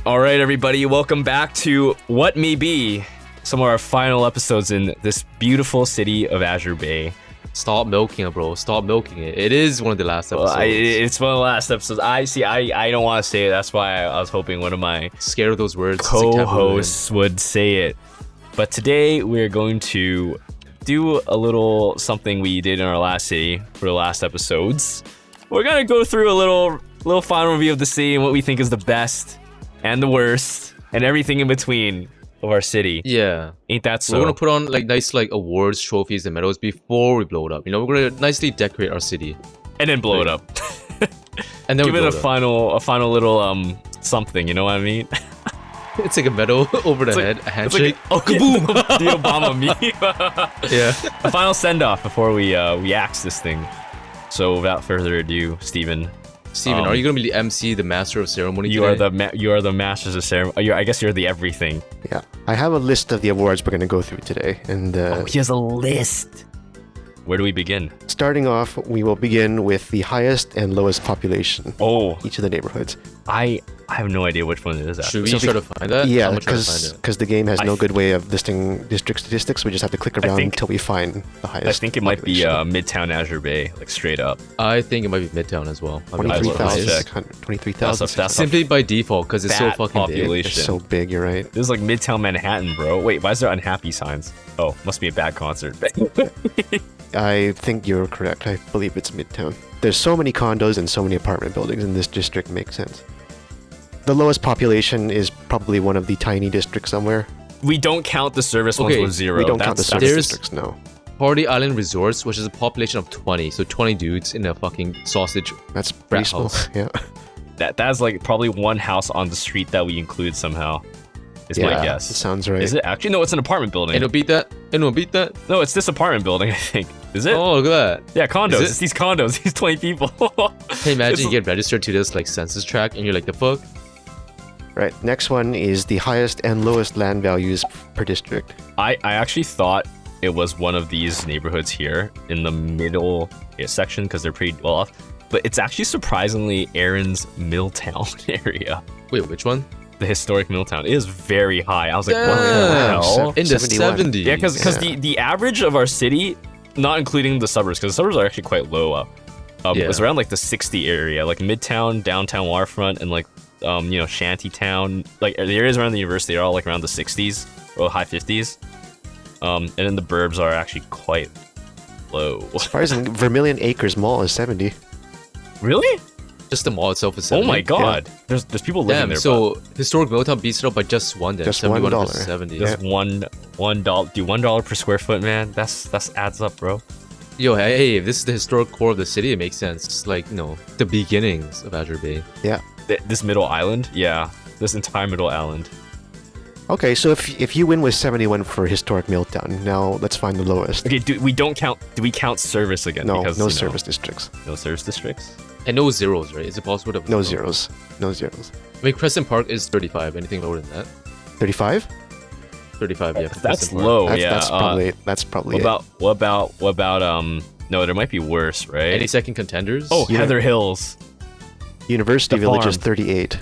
All right, everybody, welcome back to what may be some of our final episodes in this beautiful city of Azur Bay. Stop milking it, bro. Stop milking it. It is one of the last episodes. It's one of the last episodes. I don't want to say it. That's why I was hoping one of my scared of those words. Co-hosts would say it. But today we're going to do a little something we did in our last city for the last episodes. We're gonna go through a little final review of the city and what we think is the best and the worst and everything in between of our city. Yeah. Ain't that so? We're gonna put on like nice like awards, trophies, and medals before we blow it up. You know, we're gonna nicely decorate our city. And then blow it up. And then give it a final little something, you know what I mean? It's like a medal over the head, a handshake. Oh, kaboom! The Obama meme. Yeah. A final send-off before we axe this thing. So without further ado, Steven, are you gonna be the MC, the master of ceremony? You today? you are the masters of ceremony. I guess you're the everything. Yeah, I have a list of the awards we're gonna go through today, and he has a list. Where do we begin? Starting off, we will begin with the highest and lowest population. Oh, each of the neighborhoods. I have no idea which one it is. Should we try to find that? Yeah, because the game has no good way of listing district statistics. We just have to click around until we find the highest. I think it might be Midtown Azur Bay, like straight up. I think it might be Midtown as well. 23,000. That's simply by default because it's so fucking population. big. It's so big. You're right. This is like Midtown Manhattan, bro. Wait, why is there unhappy signs? Oh, must be a bad concert. I think you're correct. I believe it's Midtown. There's so many condos and so many apartment buildings in this district. Makes sense. The lowest population is probably one of the tiny districts somewhere. We don't count the service ones with 0. We don't count the service districts, no. Party Island Resorts, which is a population of 20, so 20 dudes in a fucking sausage. That's pretty small. Yeah. That's like probably one house on the street that we include somehow. Is my guess. That sounds right. Is it actually? No, it's an apartment building. It'll beat that. No, it's this apartment building, I think. Is it? Oh, look at that. Yeah, condos. It's these condos. These 20 people. Hey, imagine you get registered to this like census tract and you're like, the fuck? Right. Next one is the highest and lowest land values per district. I actually thought it was one of these neighborhoods here in the middle section because they're pretty well off. But it's actually surprisingly Aaron's Milltown area. Wait, which one? The historic Milltown is very high. I was like, what the hell? In the 70s. Yeah, because the average of our city, not including the suburbs, because the suburbs are actually quite low up. It was around like the 60 area, like Midtown, downtown waterfront, and like Shantytown. Like the areas around the university are all like around the 60s or high 50s. And then the burbs are actually quite low. Surprising, Vermilion Acres Mall is 70. Really? Just the mall itself is 70. Oh my god. Yeah. There's people living there. So historic Milltown beats it up by just one then. Just $1. 70. Just $1. Dude, $1 per square foot, man. That's adds up, bro. Yo, hey, if this is the historic core of the city, it makes sense. It's like, you know, the beginnings of Azur Bay. Yeah. This middle island? Yeah. This entire middle island. Okay, so if you win with 71 for historic Milltown, now let's find the lowest. Okay, do we count service again? No, because, no service districts. No service districts? And no zeros, right? Is it possible to have no zeros? No zeros. I mean, Crescent Park is 35. Anything lower than that? 35? 35, yeah. That's low, that's probably what about no, there might be worse, right? Any second contenders? Oh, Heather Hills. University Village is 38.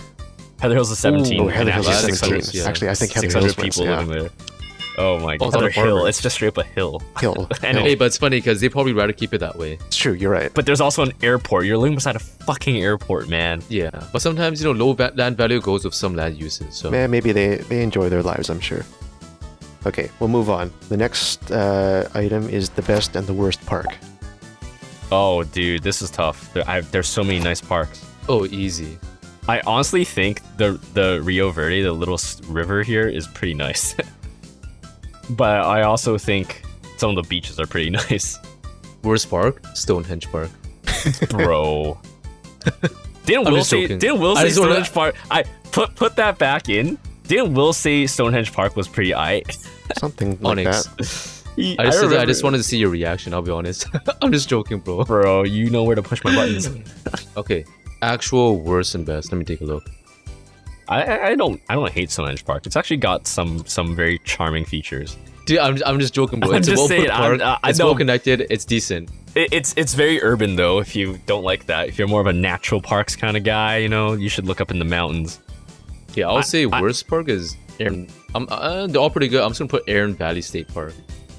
Heather Hills is 17. Oh, Heather Hills is 17. Yeah. Actually, I think Heather 600 Hills people living there. Oh my god. It's Heather Hill. It's just straight up a hill. Hey, but it's funny because they probably rather keep it that way. It's true, you're right. But there's also an airport. You're living beside a fucking airport, man. Yeah, but sometimes, you know, low land value goes with some land uses. So maybe they enjoy their lives, I'm sure. Okay, we'll move on. The next item is the best and the worst park. Oh, dude, this is tough. There's so many nice parks. Oh, easy. I honestly think the Rio Verde, the little river here, is pretty nice. But I also think some of the beaches are pretty nice. Worst park? Stonehenge Park. Bro. Didn't Will say Stonehenge Park? I put that back in. Didn't Will say Stonehenge Park was pretty aight? Something like Onyx. that. I just wanted to see your reaction, I'll be honest. I'm just joking, bro. Bro, you know where to push my buttons. Okay. Actual worst and best. Let me take a look. I don't hate Stonehenge Park. It's actually got some very charming features. Dude, I'm just joking, bro. It's a well-put park. It's well connected. It's decent. It's very urban though. If you don't like that, if you're more of a natural parks kind of guy, you know, you should look up in the mountains. Yeah, I'll say worst park is Aaron. They're all pretty good. I'm just gonna put Aaron Valley State Park.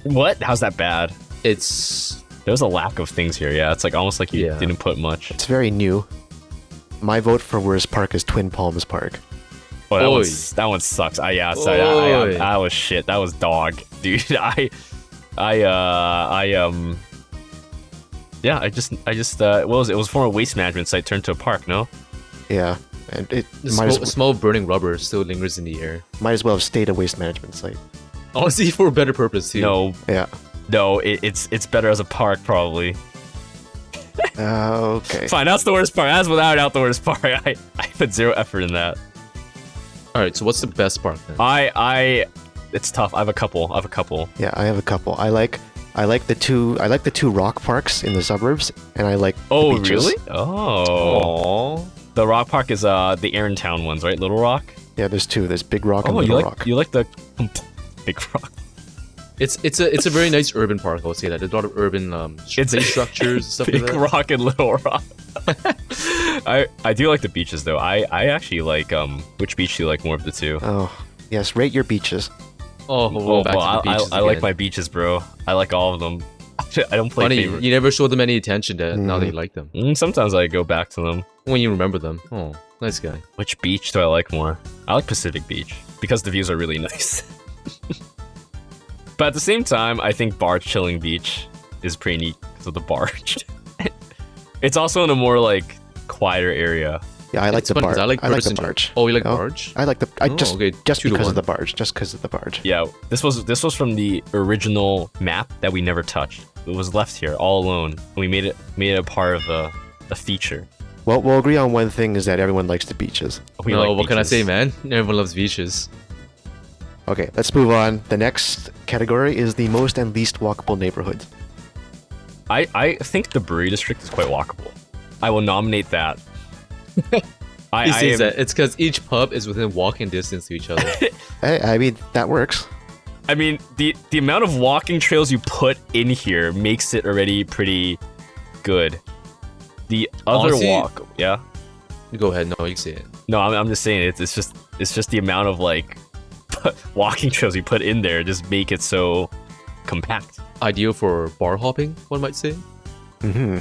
What? How's that bad? There's a lack of things here. Yeah, it's like almost like you didn't put much. It's very new. My vote for worst park is Twin Palms Park. Oh, that one sucks. That was shit. That was dog, dude. I just what was it? It was former waste management site turned to a park, no? Yeah, and the smell of burning rubber still lingers in the air. Might as well have stayed a waste management site. Honestly, for a better purpose too. No. Yeah. No, it's better as a park probably. Okay. Fine, that's the worst part. That's without out the worst part. I put zero effort in that. All right, so what's the best park then? It's tough. I have a couple. Yeah, I have a couple. I like the two rock parks in the suburbs, and I like the beaches. Really? Oh. The rock park is the Aarontown ones, right? Little Rock? Yeah, there's two. There's Big Rock and Little Rock. You like the Big Rock? It's a very nice urban park, I would say that. There's a lot of urban play structures, stuff like that. Big Rock and Little Rock. I do like the beaches though. I actually like which beach do you like more of the two? Oh, yes, rate your beaches. I like my beaches, bro. I like all of them. I don't play favorite. You never show them any attention now that you like them. Sometimes I go back to them. When you remember them. Oh, nice guy. Which beach do I like more? I like Pacific Beach because the views are really nice. But at the same time, I think Barge Chilling Beach is pretty neat because of the barge. It's also in a more like quieter area. Yeah, I like the barge. I like the barge. Oh, you like barge? I like the just because of the barge. Just because of the barge. Yeah, this was from the original map that we never touched. It was left here all alone, and we made it a part of the feature. Well, we'll agree on one thing is that everyone likes the beaches. What can I say, man? Everyone loves beaches. Okay, let's move on. The next category is the most and least walkable neighborhoods. I think the Brewery District is quite walkable. I will nominate that. He says that it's because each pub is within walking distance to each other. I mean, that works. I mean, the amount of walking trails you put in here makes it already pretty good. The other yeah. Go ahead. No, you say it. No, I'm just saying it's just the amount of like walking trails you put in there just make it so compact. Ideal for bar hopping, one might say. Mm-hmm.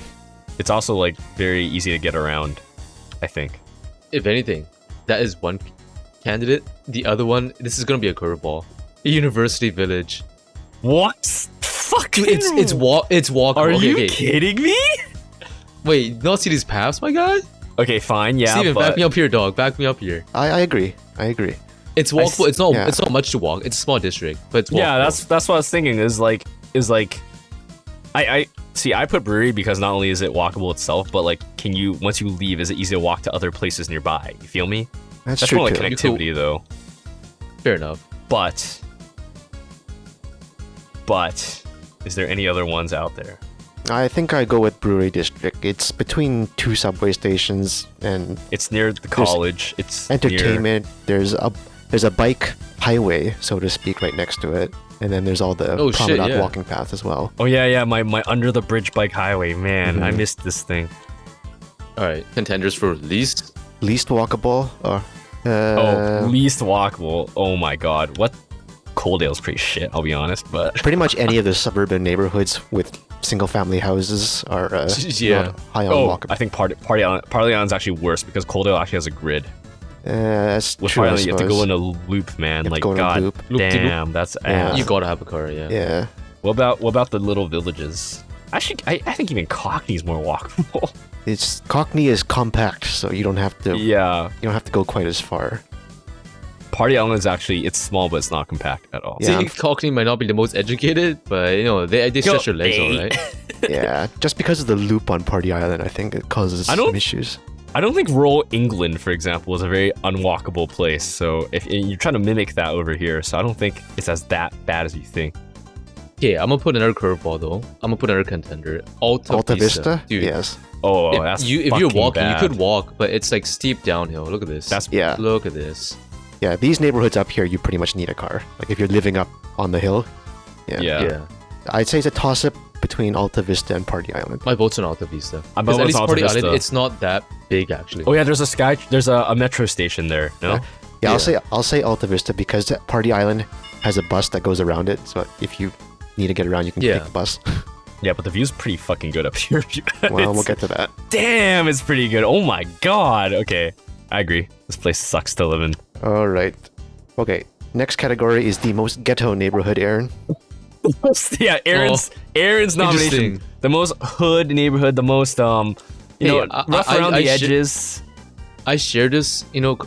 It's also like very easy to get around, I think. If anything, that is one candidate. The other one, this is gonna be a curveball. University Village. What? Fucking it's walkable. Are you kidding me? Wait, not see these paths, my guy? Okay, fine, yeah. Steven, back me up here, dog. Back me up here. I agree. It's walkable. It's not much to walk. It's a small district, but it's walkable. Yeah, that's what I was thinking. Is like I see. I put brewery because not only is it walkable itself, but like, can you once you leave, is it easy to walk to other places nearby? You feel me? That's true more like too. connectivity, though. Fair enough. But is there any other ones out there? I think I go with Brewery District. It's between two subway stations and it's near the college. It's entertainment. There's a bike highway, so to speak, right next to it, and then there's all the promenade walking paths as well. Oh yeah, my under the bridge bike highway. Man, I missed this thing. All right, contenders for least walkable. Least walkable. Oh my god, what? Coaldale's pretty shit. I'll be honest, but pretty much any of the suburban neighborhoods with single-family houses are not high on walkable. I think Party Island's actually worse because Coaldale actually has a grid. That's with true. You have to go in a loop, man. Like, god damn, that's ass. You gotta have a car, yeah. Yeah. What about the little villages? Actually, I think even Cockney's more walkable. Cockney is compact, so you don't have to. Yeah. You don't have to go quite as far. Party Island is actually, it's small, but it's not compact at all. Yeah, Cockney might not be the most educated, but they stretch their legs, all right. Yeah, just because of the loop on Party Island, I think it causes some issues. I don't think rural England, for example, is a very unwalkable place. So if you're trying to mimic that over here, so I don't think it's as that bad as you think. Okay, I'm gonna put another curveball though. I'm gonna put another contender. Alta Vista? Dude. Yes. Oh, that's if you're walking, bad. you could walk, but it's like steep downhill. Look at this. Look at this. Yeah, these neighborhoods up here, you pretty much need a car. Like if you're living up on the hill. Yeah. I'd say it's a toss-up between Alta Vista and Party Island. My vote's on Alta Vista. Because at least Party Island, it's not that big actually. Oh yeah, there's a metro station there. No. Yeah, I'll say Alta Vista because Party Island has a bus that goes around it. So if you need to get around, you can take the bus. Yeah, but the view's pretty fucking good up here. Well, we'll get to that. Damn, it's pretty good. Oh my god. Okay, I agree. This place sucks to live in. All right. Okay. Next category is the most ghetto neighborhood, Aaron. Yeah, Aaron's nomination. The most hood neighborhood, the most rough around the edges. I share this,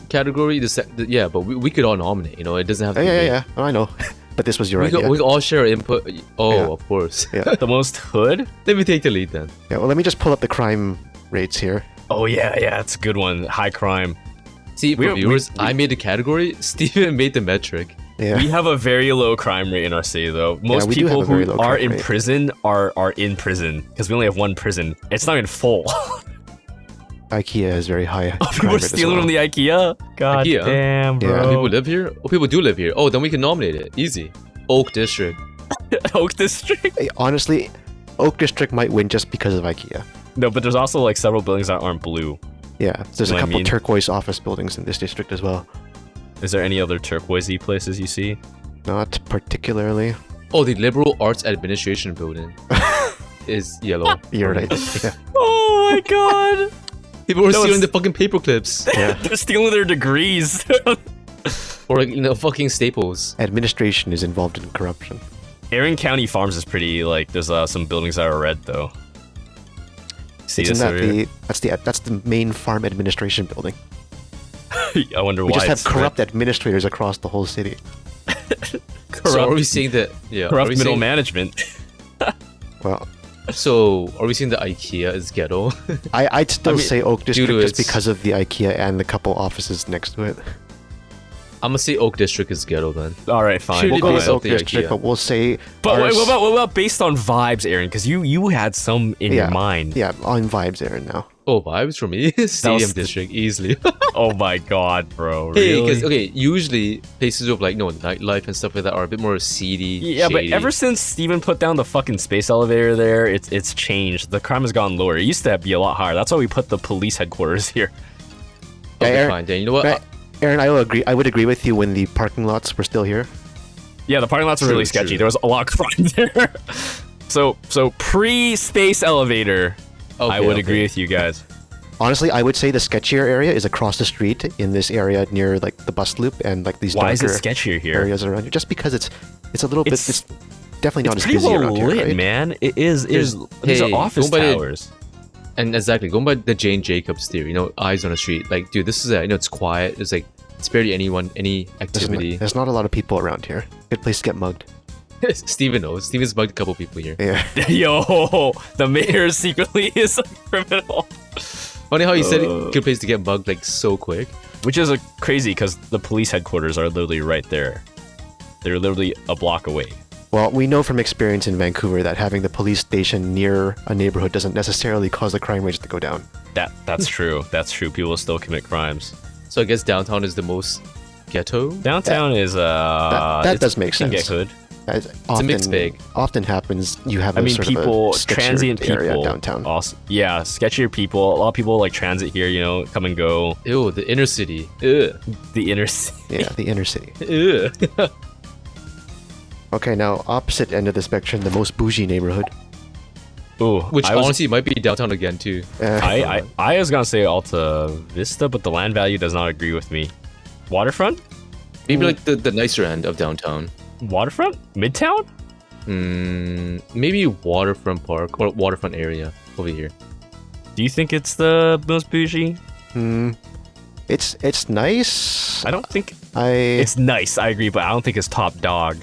category. Yeah, but we could all nominate. It doesn't have to. Yeah. Oh, I know. But this was your idea. We all share input. Oh, yeah. Of course. Yeah. The most hood. Let me take the lead then. Yeah. Well, let me just pull up the crime rates here. Oh yeah, it's a good one. High crime. See, for viewers, I made the category. Steven made the metric. Yeah. We have a very low crime rate in our city, though. Most people who are in prison are in prison because we only have one prison. It's not even full. IKEA is very high. People are stealing from the IKEA. God IKEA? damn, bro. Yeah. People live here? Oh, people do live here. Oh, then we can nominate it. Easy. Oak District. Oak District? Hey, honestly, Oak District might win just because of IKEA. No, but there's also like several buildings that aren't blue. Yeah, there's a couple turquoise office buildings in this district as well. Is there any other turquoisey places you see? Not particularly. Oh, the Liberal Arts Administration building is yellow. You're right. Yeah. Oh my god. People were stealing the fucking paper clips. Yeah. They're stealing their degrees. Or fucking staples. Administration is involved in corruption. Erin County Farms is pretty, there's some buildings that are red, though. See Isn't this that over here? that's the main farm administration building. I wonder why. We just have it's corrupt administrators across the whole city. corrupt, So are we saying that? Yeah. corrupt middle management. Well, So are we saying that IKEA is ghetto? I'd still say Oak District to just its- because of the IKEA and the couple offices next to it. I'm gonna say Oak District is ghetto then. All right, fine. Should We'll it go be with Oak something District, IKEA? but we'll say. But wait, what about based on vibes, Aaron? Because you had some in your mind. Yeah, on vibes, Aaron. Now. Oh, vibes for me. Stadium was- District easily. Oh my god, bro. Hey, Really? because usually places with nightlife and stuff like that are a bit more seedy. Yeah, shady. but ever since Steven put down the fucking space elevator there, it's changed. The crime has gone lower. It used to be a lot higher. That's why we put the police headquarters here. Okay, Aaron- fine. Then you know what? Right. Aaron, I will agree. I would agree with you when the parking lots were still here. Yeah, the parking lots are really True, sketchy. true. There was a lot of crime there. So pre-space elevator, I would agree with you guys. Honestly, I would say the sketchier area is across the street in this area near the bus loop and these Why is darker it sketchier here? areas around you. Just because it's a little bit. It's definitely not It's as pretty busy well around here, lit, right? man. It is. These hey, are office going by the- towers. And exactly, going by the Jane Jacobs theory, eyes on the street. Like, dude, this is it's quiet. It's it's barely any activity. There's not a lot of people around here. Good place to get mugged. Steven knows. Steven's bugged a couple people here. Yeah. Yo, the mayor secretly is a criminal. Funny how he said good place to get bugged so quick. Which is crazy because the police headquarters are literally right there. They're literally a block away. Well, we know from experience in Vancouver that having the police station near a neighborhood doesn't necessarily cause the crime rates to go down. That's true. That's true. People still commit crimes. So I guess downtown is the most ghetto. Downtown is that does make can sense. get hood. It's a mixed bag. Often happens. You have People, sketchier transient area people, downtown. Also, yeah, sketchier people. A lot of people transit here. Come and go. Ew, the inner city. Ugh. The inner city. Yeah, the inner city. Ugh. Okay, now opposite end of the spectrum, the most bougie neighborhood. Ooh, Which honestly might be downtown again too. I was gonna say Alta Vista, but the land value does not agree with me. Waterfront? Maybe the nicer end of downtown. Waterfront? Midtown? Maybe Waterfront Park or Waterfront area over here. Do you think it's the most bougie? It's nice. I don't think It's it's nice. I agree, but I don't think it's top dog.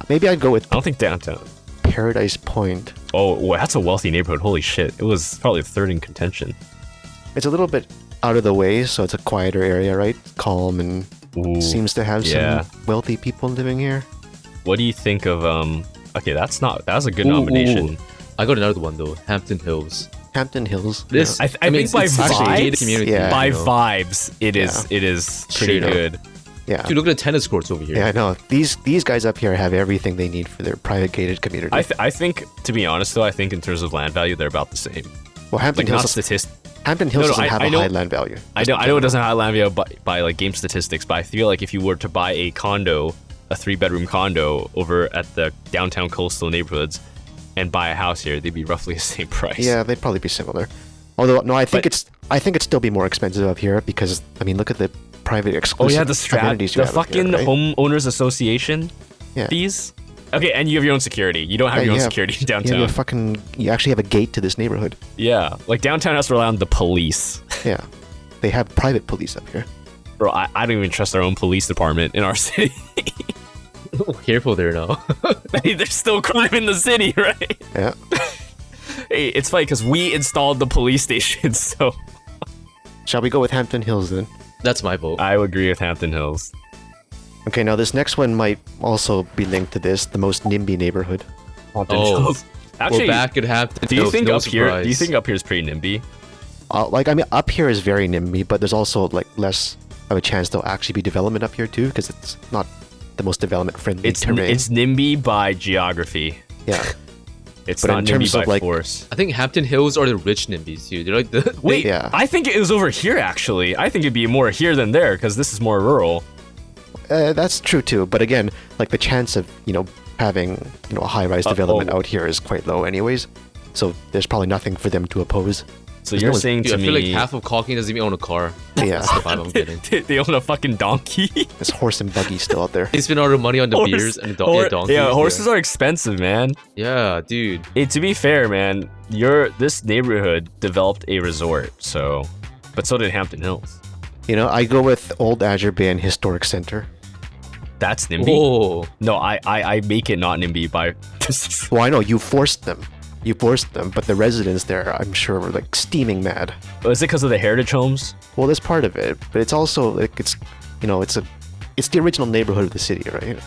maybe I'd go with I don't think downtown. Paradise Point. Oh, well, that's a wealthy neighborhood. Holy shit! It was probably third in contention. It's a little bit out of the way, so it's a quieter area, right? Calm and Ooh, seems to have yeah. some wealthy people living here. What do you think of Okay, that was a good nomination. Ooh. I got another one though. Hampton Hills. Hampton Hills. This I think by it's actually a gated vibes, community. Yeah. by you know? vibes, it is pretty Straight up. good. Yeah. Dude, look at the tennis courts over here. Yeah, I know. These guys up here have everything they need for their private gated community. I think, to be honest though, I think in terms of land value, they're about the same. well, Hampton Like not Hills. Hampton Hills No, doesn't have I a know- high land value. I know it doesn't have land value by like game statistics, but I feel like if you were to buy a condo, a 3-bedroom condo over at the downtown coastal neighborhoods, and buy a house here, they'd be roughly the same price. Yeah, they'd probably be similar. Although no, I think it'd still be more expensive up here because I mean, look at the private Oh exclusive yeah, the amenities you the have up here, fucking right? homeowners association Yeah. fees. Okay, and you have your own security. You don't have your own security in downtown. You actually have a gate to this neighborhood. Yeah, like downtown has to rely on the police. Yeah, they have private police up here. Bro, I don't even trust our own police department in our city. Careful there now. Hey, there's still crime in the city, right? Yeah. Hey, it's funny because we installed the police station, so Shall we go with Hampton Hills then? That's my vote. I would agree with Hampton Hills. Okay, now this next one might also be linked to this, the most NIMBY neighborhood. Hampton Oh. Hills. Actually, We're back at Hampton do you Hills, think no up here? Do you surprise. think up here is pretty NIMBY? Like, I mean, up here is very NIMBY, but there's also like less of a chance there'll actually be development up here too, because it's not the most development-friendly terrain. It's NIMBY by geography. Yeah. It's But in not terms NIMBY of, by like- force. I think Hampton Hills are the rich NIMBYs, dude. They're like the Wait, Yeah. I think it was over here actually. I think it'd be more here than there because this is more rural. That's true too, but again, like the chance of, having, a high-rise development out here is quite low anyways. So there's probably nothing for them to oppose. So There's you're no one- saying Dude, to I feel me like half of Caulking doesn't even own a car. Yeah. That's the vibe I'm getting. they own a fucking donkey? There's horse and buggy still out there. They spend all their money on the beers and the donkeys. Yeah, horses are expensive, man. Yeah, dude. Hey, to be fair, man, this neighborhood developed a resort, but so did Hampton Hills. I go with Old Azur Bay and Historic Center. That's NIMBY. Whoa. No, I make it not NIMBY by. Well, I know you forced them. But the residents there, I'm sure, were like steaming mad. Is it because of the heritage homes? Well, that's part of it, but it's also like it's the original neighborhood of the city, right?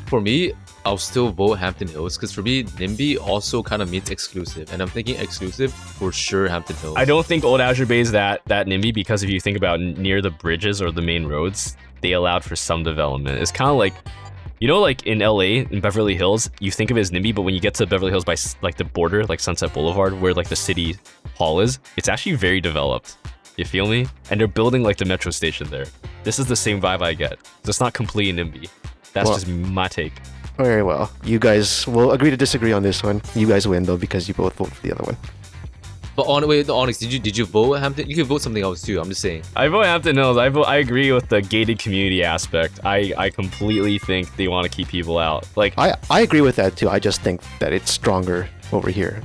For me, I'll still vote Hampton Hills because for me, NIMBY also kind of means exclusive. And I'm thinking exclusive for sure Hampton Hills. I don't think Old Azur Bay is that NIMBY because if you think about near the bridges or the main roads, they allowed for some development. It's kind of like, like in LA, in Beverly Hills, you think of it as NIMBY, but when you get to Beverly Hills by like the border, like Sunset Boulevard, where like the city hall is, it's actually very developed. You feel me? And they're building like the metro station there. This is the same vibe I get. It's not completely NIMBY. That's Well- just my take. Very well. You guys will agree to disagree on this one. You guys win though because you both vote for the other one. But the Onyx, did you vote Hampton? You can vote something else too. I'm just saying. I vote Hampton Hills. I agree with the gated community aspect. I completely think they want to keep people out. Like I agree with that too. I just think that it's stronger over here.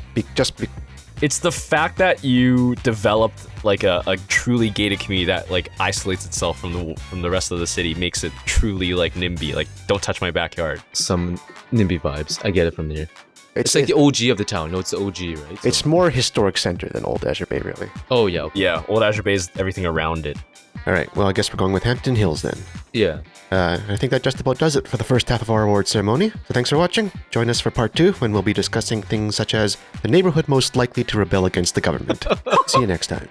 it's the fact that you developed like a truly gated community that like isolates itself from the rest of the city makes it truly like NIMBY. Like don't touch my backyard. Some NIMBY vibes. I get it from there. It's like the OG of the town. No, it's the OG, right? So- It's more historic center than Old Azur Bay, really. Oh yeah. Okay. Yeah, Old Azur Bay is everything around it. All right. Well, I guess we're going with Hampton Hills then. Yeah. I think that just about does it for the first half of our award ceremony. So thanks for watching. Join us for part 2 when we'll be discussing things such as the neighborhood most likely to rebel against the government. See you next time.